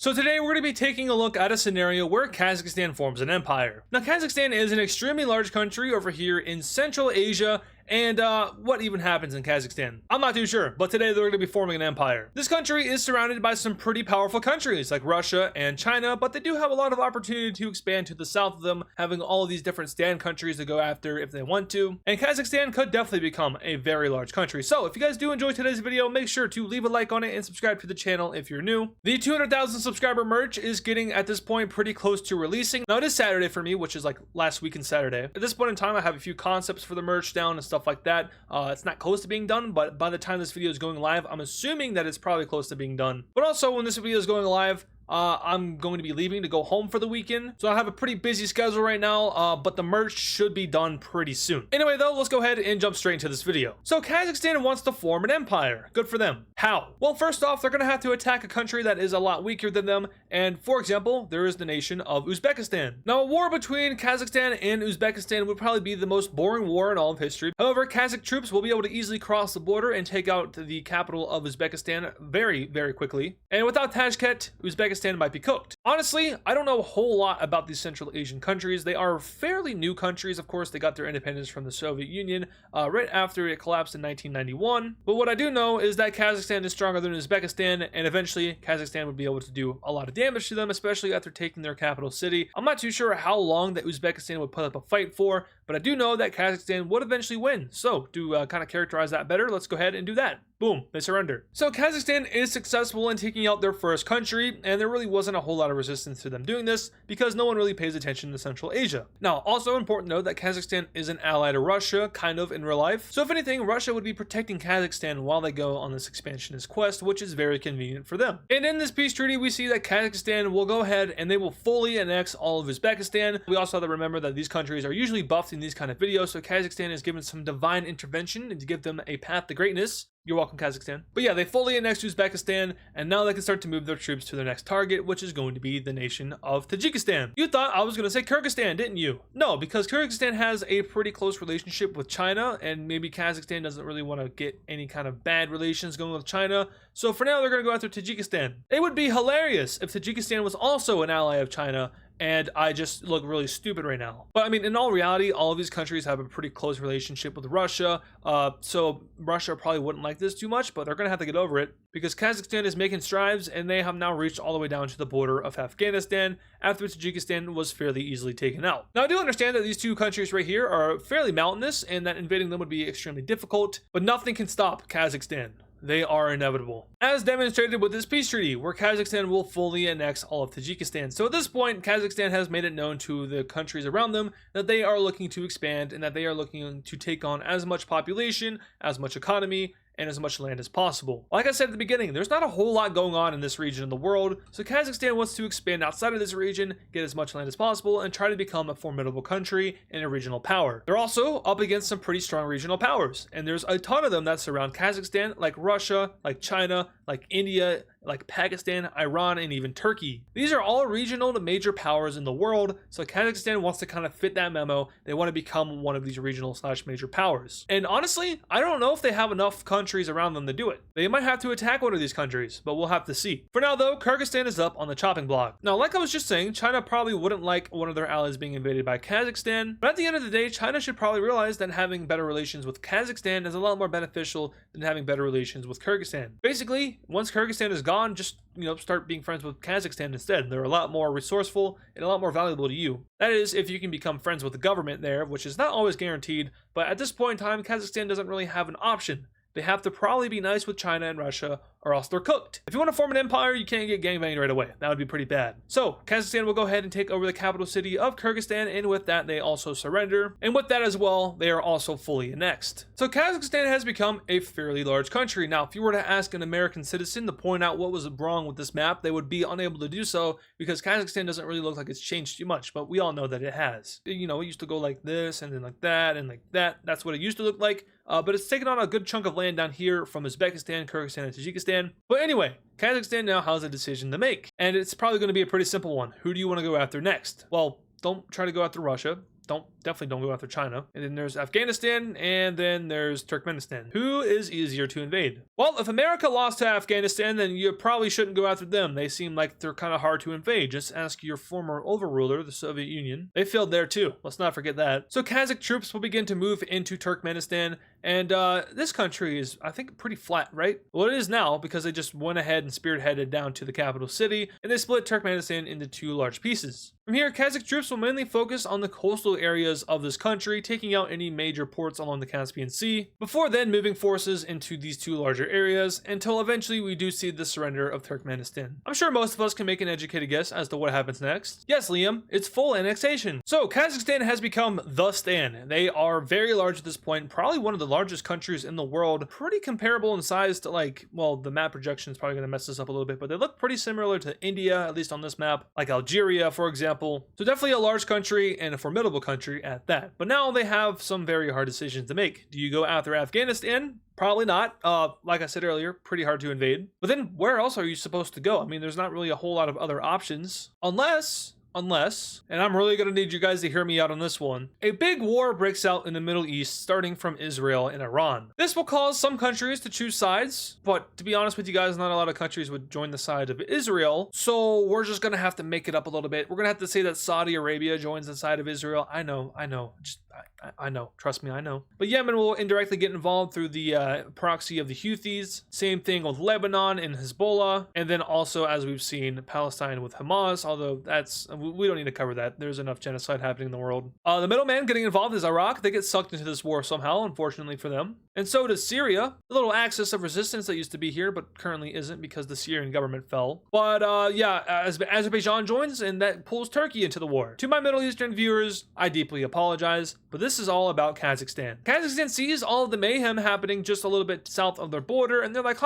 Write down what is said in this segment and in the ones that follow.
So today we're going to be taking a look at a scenario where Kazakhstan forms an empire. Now Kazakhstan is an extremely large country over here in Central Asia, and what even happens in Kazakhstan? I'm not too sure, but today they're going to be forming an empire. This country is surrounded by some pretty powerful countries like Russia and China, but they do have a lot of opportunity to expand to the south of them, having all of these different stand countries to go after if they want to. And Kazakhstan could definitely become a very large country. So if you guys do enjoy today's video, make sure to leave a like on it and subscribe to the channel if you're new. The 200,000 subscriber merch is getting at this point pretty close to releasing. Now it is Saturday for me, which is like last weekend Saturday. At this point in time, I have a few concepts for the merch down and stuff like that. It's not close to being done, but by the time this video is going live, I'm assuming that it's probably close to being done. But also when this video is going live, I'm going to be leaving to go home for the weekend, so I have a pretty busy schedule right now, but the merch should be done pretty soon. Anyway though, let's go ahead and jump straight into this video. So Kazakhstan wants to form an empire. Good for them. How? Well, first off, they're going to have to attack a country that is a lot weaker than them, and for example, there is the nation of Uzbekistan. Now, a war between Kazakhstan and Uzbekistan would probably be the most boring war in all of history. However, Kazakh troops will be able to easily cross the border and take out the capital of Uzbekistan very, very quickly. And without Tashkent, Uzbekistan might be cooked. Honestly, I don't know a whole lot about these Central Asian countries. They are fairly new countries. Of course, they got their independence from the Soviet Union right after it collapsed in 1991. But what I do know is that Kazakhstan is stronger than Uzbekistan, and eventually Kazakhstan would be able to do a lot of damage to them, especially after taking their capital city. I'm not too sure how long that Uzbekistan would put up a fight for, but I do know that Kazakhstan would eventually win. So to kind of characterize that better, let's go ahead and do that. Boom, they surrender. So Kazakhstan is successful in taking out their first country, and there really wasn't a whole lot of resistance to them doing this because no one really pays attention to Central Asia. Now, also important to note that Kazakhstan is an ally to Russia, kind of in real life. So if anything, Russia would be protecting Kazakhstan while they go on this expansionist quest, which is very convenient for them. And in this peace treaty, we see that Kazakhstan will go ahead and they will fully annex all of Uzbekistan. We also have to remember that these countries are usually buffed in these kind of videos, so Kazakhstan is given some divine intervention and to give them a path to greatness. You're welcome, Kazakhstan. But yeah, they fully annexed Uzbekistan, and now they can start to move their troops to their next target, which is going to be the nation of Tajikistan. You thought I was going to say Kyrgyzstan, didn't you? No, because Kyrgyzstan has a pretty close relationship with China, and maybe Kazakhstan doesn't really want to get any kind of bad relations going with China. So for now, they're going to go after Tajikistan. It would be hilarious if Tajikistan was also an ally of China, and I just look really stupid right now. But I mean, in all reality, all of these countries have a pretty close relationship with Russia, so Russia probably wouldn't like this too much, but they're gonna have to get over it because Kazakhstan is making strides and they have now reached all the way down to the border of Afghanistan after Tajikistan was fairly easily taken out. Now I do understand that these two countries right here are fairly mountainous and that invading them would be extremely difficult, but nothing can stop Kazakhstan. They are inevitable. As demonstrated with this peace treaty, where Kazakhstan will fully annex all of Tajikistan. So at this point, Kazakhstan has made it known to the countries around them that they are looking to expand and that they are looking to take on as much population, as much economy, and as much land as possible. Like I said at the beginning, there's not a whole lot going on in this region of the world, so Kazakhstan wants to expand outside of this region, get as much land as possible, and try to become a formidable country and a regional power. They're also up against some pretty strong regional powers, and there's a ton of them that surround Kazakhstan, like Russia, like China, like India, like Pakistan, Iran, and even Turkey. These are all regional to major powers in the world, so Kazakhstan wants to kind of fit that memo. They want to become one of these regional / major powers. And honestly, I don't know if they have enough countries around them to do it. They might have to attack one of these countries, but we'll have to see. For now though, Kyrgyzstan is up on the chopping block. Now, like I was just saying, China probably wouldn't like one of their allies being invaded by Kazakhstan, but at the end of the day, China should probably realize that having better relations with Kazakhstan is a lot more beneficial than having better relations with Kyrgyzstan. Basically, once Kyrgyzstan is gone, just start being friends with Kazakhstan instead. They're a lot more resourceful and a lot more valuable to you. That is, if you can become friends with the government there, which is not always guaranteed, but at this point in time, Kazakhstan doesn't really have an option. They have to probably be nice with China and Russia, or else they're cooked. If you want to form an empire, you can't get gangbanged right away. That would be pretty bad. So Kazakhstan will go ahead and take over the capital city of Kyrgyzstan, and with that, they also surrender. And with that as well, they are also fully annexed. So Kazakhstan has become a fairly large country. Now, if you were to ask an American citizen to point out what was wrong with this map, they would be unable to do so because Kazakhstan doesn't really look like it's changed too much, but we all know that it has. It used to go like this, and then like that, and like that. That's what it used to look like. But it's taken on a good chunk of land down here from Uzbekistan, Kyrgyzstan, and Tajikistan. But anyway, Kazakhstan now has a decision to make, and it's probably going to be a pretty simple one. Who do you want to go after next? Well, don't try to go after Russia. definitely don't go after China. And then there's Afghanistan, and then there's Turkmenistan. Who is easier to invade? Well, if America lost to Afghanistan, then you probably shouldn't go after them. They seem like they're kind of hard to invade. Just ask your former overruler, the Soviet Union. They failed there too. Let's not forget that. So Kazakh troops will begin to move into Turkmenistan, and this country is, I think, pretty flat, right? Well, it is now because they just went ahead and spearheaded down to the capital city, and they split Turkmenistan into two large pieces. From here, Kazakh troops will mainly focus on the coastal areas of this country, taking out any major ports along the Caspian Sea, before then moving forces into these two larger areas, until eventually we do see the surrender of Turkmenistan. I'm sure most of us can make an educated guess as to what happens next. Yes, Liam, it's full annexation. So Kazakhstan has become the Stan. They are very large at this point, probably one of the largest countries in the world, pretty comparable in size to, like, well, the map projection is probably going to mess this up a little bit, but they look pretty similar to India, at least on this map, like Algeria, for example. So definitely a large country and a formidable country at that. But now they have some very hard decisions to make. Do you go after Afghanistan? Probably not. Like I said earlier, pretty hard to invade. But then where else are you supposed to go? I mean, there's not really a whole lot of other options. Unless, and I'm really going to need you guys to hear me out on this one, a big war breaks out in the Middle East, starting from Israel and Iran. This will cause some countries to choose sides, but to be honest with you guys, not a lot of countries would join the side of Israel, so we're just going to have to make it up a little bit. We're going to have to say that Saudi Arabia joins the side of Israel. I know. I know. Trust me, I know. But Yemen will indirectly get involved through the proxy of the Houthis. Same thing with Lebanon and Hezbollah. And then also, as we've seen, Palestine with Hamas, although we don't need to cover that. There's enough genocide happening in the world. The middleman getting involved is Iraq. They get sucked into this war somehow, unfortunately for them. And so does Syria. A little axis of resistance that used to be here, but currently isn't because the Syrian government fell. But Azerbaijan joins, and that pulls Turkey into the war. To my Middle Eastern viewers, I deeply apologize, but this is all about Kazakhstan. Kazakhstan sees all of the mayhem happening just a little bit south of their border, and they're like,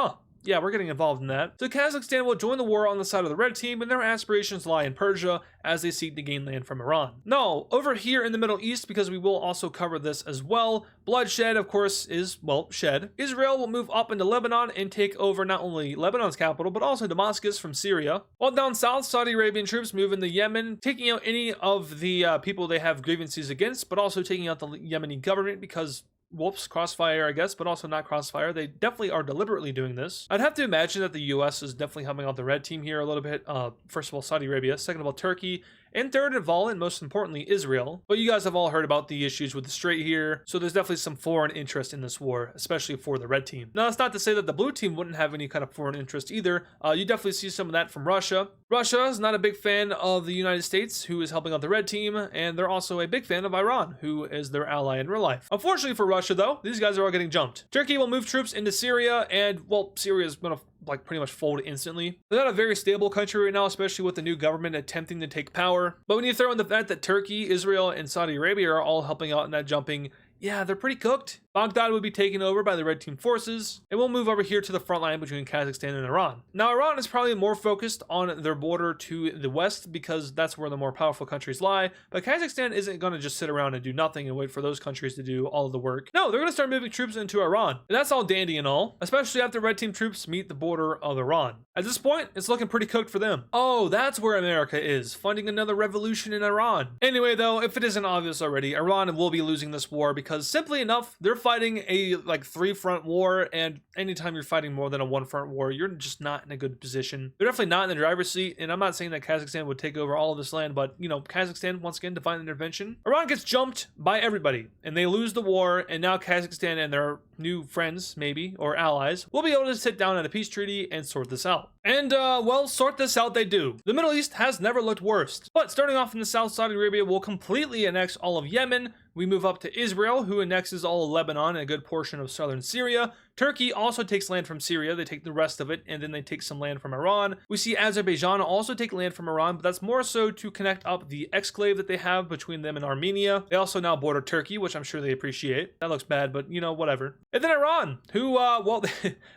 yeah, we're getting involved in that. So Kazakhstan will join the war on the side of the red team, and their aspirations lie in Persia as they seek to gain land from Iran. No, over here in the Middle East, because we will also cover this as well, bloodshed, of course, is, well, shed. Israel will move up into Lebanon and take over not only Lebanon's capital, but also Damascus from Syria. While down south, Saudi Arabian troops move into Yemen, taking out any of the people they have grievances against, but also taking out the Yemeni government because, whoops, crossfire, I guess, but also not crossfire. They definitely are deliberately doing this. I'd have to imagine that the US is definitely helping out the red team here a little bit. First of all, Saudi Arabia. Second of all, Turkey. And third of all, and most importantly, Israel. But you guys have all heard about the issues with the Strait here, so there's definitely some foreign interest in this war, especially for the red team. Now, that's not to say that the blue team wouldn't have any kind of foreign interest either. You definitely see some of that from Russia. Russia is not a big fan of the United States, who is helping out the red team, and they're also a big fan of Iran, who is their ally in real life. Unfortunately for Russia, though, these guys are all getting jumped. Turkey will move troops into Syria, and, well, Syria is going to pretty much fold instantly. They're not a very stable country right now, especially with the new government attempting to take power. But when you throw in the fact that Turkey, Israel, and Saudi Arabia are all helping out in that jumping, yeah, they're pretty cooked. Baghdad would be taken over by the red team forces, and we'll move over here to the front line between Kazakhstan and Iran. Now, Iran is probably more focused on their border to the west because that's where the more powerful countries lie, but Kazakhstan isn't going to just sit around and do nothing and wait for those countries to do all of the work. No, they're going to start moving troops into Iran, and that's all dandy and all, especially after red team troops meet the border of Iran. At this point, it's looking pretty cooked for them. Oh, that's where America is, funding another revolution in Iran. Anyway, though, if it isn't obvious already, Iran will be losing this war because simply enough, they're fighting a three-front war, and anytime you're fighting more than a one-front war, you're just not in a good position. They're definitely not in the driver's seat, and I'm not saying that Kazakhstan would take over all of this land, but, you know, Kazakhstan, once again, divine intervention. Iran gets jumped by everybody, and they lose the war, and now Kazakhstan and their new friends, maybe, or allies, will be able to sit down at a peace treaty and sort this out. And, well, sort this out they do. The Middle East has never looked worse. But starting off in the south, Saudi Arabia will completely annex all of Yemen. We move up to Israel, who annexes all of Lebanon and a good portion of southern Syria. Turkey also takes land from Syria. They take the rest of it, and then they take some land from Iran. We see Azerbaijan also take land from Iran, but that's more so to connect up the exclave that they have between them and Armenia. They also now border Turkey, which I'm sure they appreciate. That looks bad, but, you know, whatever. And then Iran, who, well,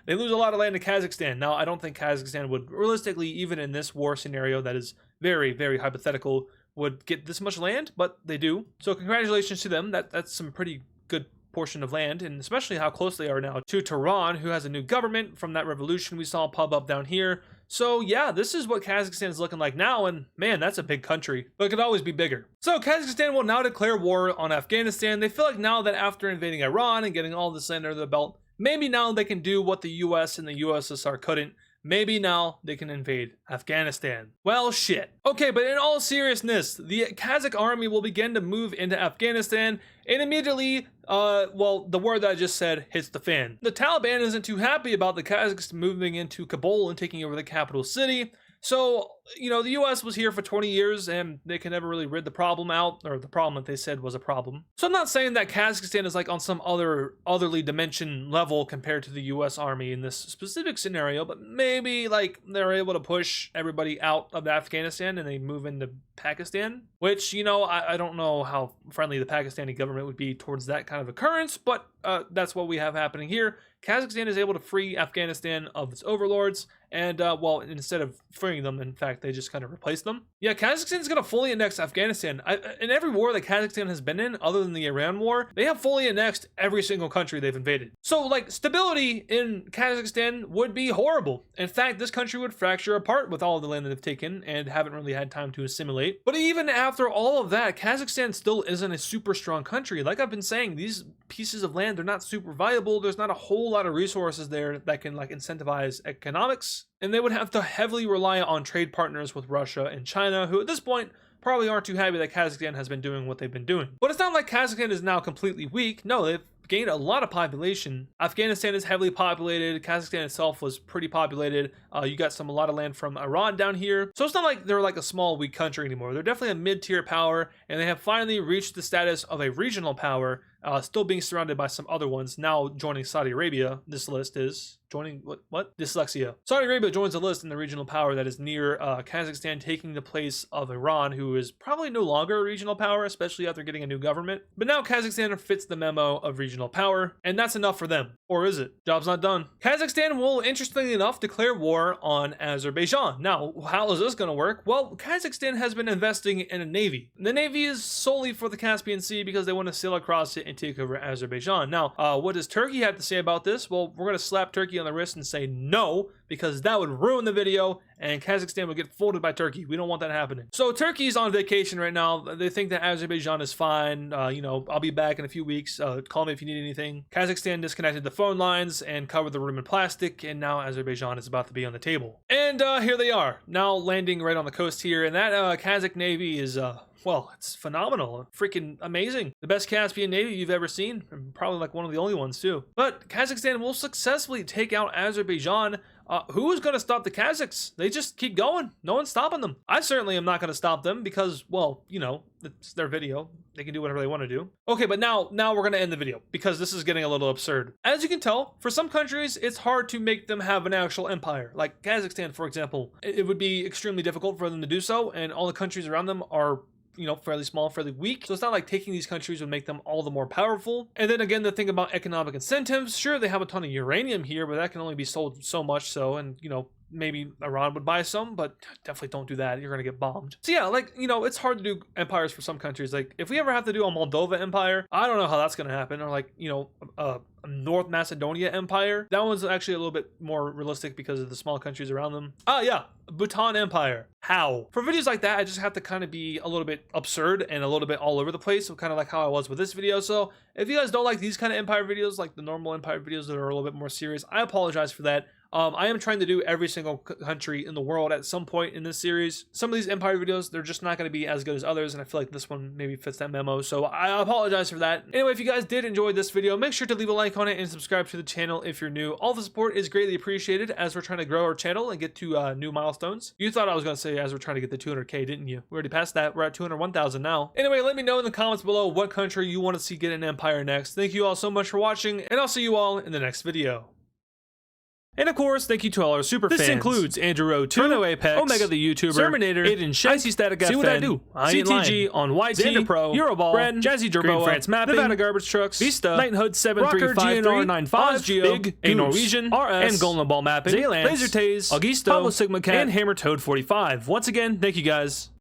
they lose a lot of land to Kazakhstan. Now, I don't think Kazakhstan would realistically, even in this war scenario that is very, very hypothetical, would get this much land, but they do. So congratulations to them. That's some pretty good portion of land, and especially how close they are now to Tehran, who has a new government from that revolution we saw pop up down here. So yeah, this is what Kazakhstan is looking like now, and man, that's a big country, but it could always be bigger. So Kazakhstan will now declare war on Afghanistan. They feel like now that after invading Iran and getting all this land under the belt, maybe now they can do what the US and the USSR couldn't. Maybe now they can invade Afghanistan. Well, shit. Okay, but in all seriousness, the Kazakh army will begin to move into Afghanistan, and immediately, well, the word that I just said hits the fan. The Taliban isn't too happy about the Kazakhs moving into Kabul and taking over the capital city. So, you know, the US was here for 20 years and they can never really rid the problem out, or the problem that they said was a problem. So I'm not saying that Kazakhstan is like on some otherly dimension level compared to the US army in this specific scenario, but maybe like they're able to push everybody out of Afghanistan and they move into Pakistan, which, you know, I don't know how friendly the Pakistani government would be towards that kind of occurrence, but that's what we have happening here. Kazakhstan is able to free Afghanistan of its overlords, and well, instead of freeing them, in fact, they just kind of replace them. Yeah, Kazakhstan is going to fully annex Afghanistan. In every war that Kazakhstan has been in, other than the Iran war, they have fully annexed every single country they've invaded. So, like, stability in Kazakhstan would be horrible. In fact, this country would fracture apart with all of the land that they've taken and haven't really had time to assimilate. But even after all of that, Kazakhstan still isn't a super strong country. Like I've been saying, these pieces of land, they're not super viable. There's not a whole lot of resources there that can like incentivize economics, and they would have to heavily rely on trade partners with Russia and China, who at this point probably aren't too happy that Kazakhstan has been doing what they've been doing. But it's not like Kazakhstan is now completely weak. No, they've gained a lot of population. Afghanistan is heavily populated. Kazakhstan itself was pretty populated. You got a lot of land from Iran down here. So it's not like they're like a small, weak country anymore. They're definitely a mid-tier power, and they have finally reached the status of a regional power, still being surrounded by some other ones, now joining Saudi Arabia. This list is joining, what? Dyslexia. Saudi Arabia joins the list in the regional power that is near Kazakhstan, taking the place of Iran, who is probably no longer a regional power, especially after getting a new government. But now Kazakhstan fits the memo of regional power, and that's enough for them. Or is it? Job's not done. Kazakhstan will, interestingly enough, declare war on Azerbaijan. Now, how is this going to work? Well, Kazakhstan has been investing in a navy. The navy is solely for the Caspian Sea because they want to sail across it and take over Azerbaijan. Now, what does Turkey have to say about this? Well, we're going to slap Turkey on the wrist and say no, because that would ruin the video and Kazakhstan would get folded by Turkey. We don't want that happening. So Turkey's on vacation right now. They think that Azerbaijan is fine. You know, I'll be back in a few weeks. Call me if you need anything. Kazakhstan disconnected the phone lines and covered the room in plastic, and now Azerbaijan is about to be on the table. And here they are, now landing right on the coast here, and that Kazakh Navy is well, it's phenomenal, freaking amazing. The best Caspian Navy you've ever seen, and probably like one of the only ones too. But Kazakhstan will successfully take out Azerbaijan. Who is going to stop the Kazakhs? They just keep going. No one's stopping them. I certainly am not going to stop them because, well, you know, it's their video. They can do whatever they want to do. Okay, but now we're going to end the video because this is getting a little absurd. As you can tell, for some countries, it's hard to make them have an actual empire. Like Kazakhstan, for example, it would be extremely difficult for them to do so, and all the countries around them are, you know, fairly small, fairly weak. So it's not like taking these countries would make them all the more powerful. And then again, the thing about economic incentives, sure, they have a ton of uranium here, but that can only be sold so much so, and, you know, maybe Iran would buy some, but definitely don't do that. You're going to get bombed. So yeah, like, you know, it's hard to do empires for some countries. Like, if we ever have to do a Moldova empire, I don't know how that's going to happen. Or like, you know, a North Macedonia empire. That one's actually a little bit more realistic because of the small countries around them. Yeah, Bhutan empire. How? For videos like that, I just have to kind of be a little bit absurd and a little bit all over the place. So kind of like how I was with this video. So if you guys don't like these kind of empire videos, like the normal empire videos that are a little bit more serious, I apologize for that. I am trying to do every single country in the world at some point in this series. Some of these empire videos, they're just not going to be as good as others, and I feel like this one maybe fits that memo, so I apologize for that. Anyway, if you guys did enjoy this video, make sure to leave a like on it and subscribe to the channel if you're new. All the support is greatly appreciated as we're trying to grow our channel and get to new milestones. You thought I was going to say as we're trying to get to 200K, didn't you? We already passed that. We're at 201,000 now. Anyway, let me know in the comments below what country you want to see get an empire next. Thank you all so much for watching, and I'll see you all in the next video. And of course, thank you to all our super fans. This includes Andrew Rowe 2, Bruno Apex, Omega the YouTuber, Terminator, Aiden Shank, Icy Static FN, See What I Do, CTG on YT, AdizzPro, Euroball, Bren, Jazzy Jerboa, Green France Mapping, Nevada Garbage Trucks, Vista, Nightenhood 7353, Big, Big, A Norwegian, RS, and Golden Ball Mapping, Zaylan, Laser Taze, Augusto, Pablo Sigma Cat, and Hammer Toad 45. Once again, thank you guys.